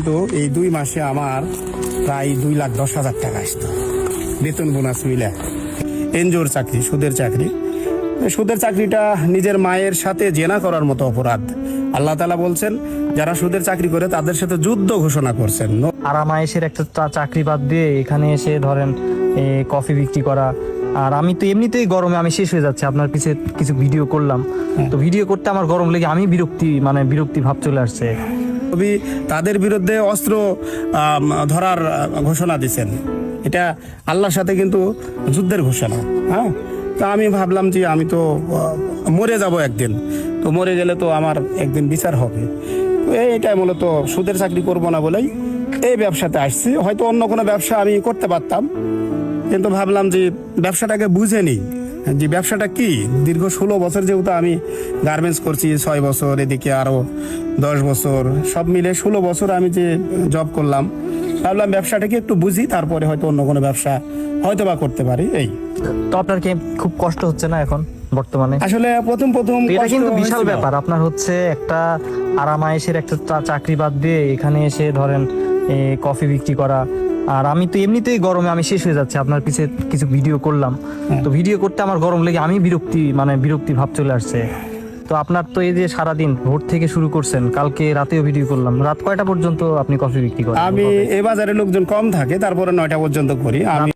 তো এই 2 মাসে আমার প্রায় 2,10,000 টাকা আসতো বেতন বোনাস মিলে। এনজিওর চাকরি, সুদের চাকরি। সুদের চাকরিটা নিজের মায়ের সাথে জেনা করার মতো অপরাধ। আল্লাহ তাআলা বলছেন, যারা সুদের চাকরি করে তাদের সাথে যুদ্ধ ঘোষণা করছেন। আরামায়েশের একটা চাকরি বাদ দিয়ে এখানে এসে ধরেন কফি বিক্রি করা। আর আমি তো এমনিতেই গরমে আমি শেষ হয়ে যাচ্ছে, আপনার পিছে কিছু ভিডিও করলাম, তো ভিডিও করতে আমার গরম লেগে আমি বিরক্তি ভাব চলে আসছে। কবি তাদের বিরুদ্ধে অস্ত্র ধরার ঘোষণা দিচ্ছেন। এটা আল্লাহর সাথে কিন্তু যুদ্ধের ঘোষণা। হ্যাঁ, তা আমি ভাবলাম যে আমি তো মরে যাব একদিন, তো মরে গেলে তো আমার একদিন বিচার হবে। তো এইটাই মূলত সুদের চাকরি করব না বলেই এই ব্যবসাতে আসছি। হয়তো অন্য কোনো ব্যবসা আমি করতে পারতাম, কিন্তু ভাবলাম যে ব্যবসাটাকে বুঝে নিই যে ব্যবসাটা কি। দীর্ঘ 16 বছর যেহেতু আমি গার্মেন্টস করছি, 6 বছর, এদিকে আরো 10 বছর, সব মিলে 16 বছর আমি যে জব করলাম, ভাবলাম ব্যবসাটাকে একটু বুঝি, তারপরে হয়তো অন্য কোনো ব্যবসা হয়তো বা করতে পারি। এই তো আপনার কি খুব কষ্ট হচ্ছে না এখন বর্তমানে? আসলে প্রথম এটা কষ্ট কিন্তু বিশাল হয়েছিল। ব্যাপার। আপনার হচ্ছে একটা আরামায়েশের একটা চাকরি বাদ দিয়ে এখানে এসে ধরেন কফি বিক্রি করা। আর আমি তো এমনিতেই গরমে আমি শেষ হয়ে যাচ্ছে, আপনার পিছে কিছু ভিডিও করলাম, তো ভিডিও করতে আমার গরম লেগে আমি বিরক্তি ভাব চলে আসছে। তো আপনার তো এই যে সারাদিন ভোর থেকে শুরু করছেন, কালকে রাতেও ভিডিও করলাম, রাত কয়টা পর্যন্ত আপনি কফি বিক্রি করেন? আমি এ বাজারে লোকজন কম থাকে, তারপরে 9টা পর্যন্ত করি আমি।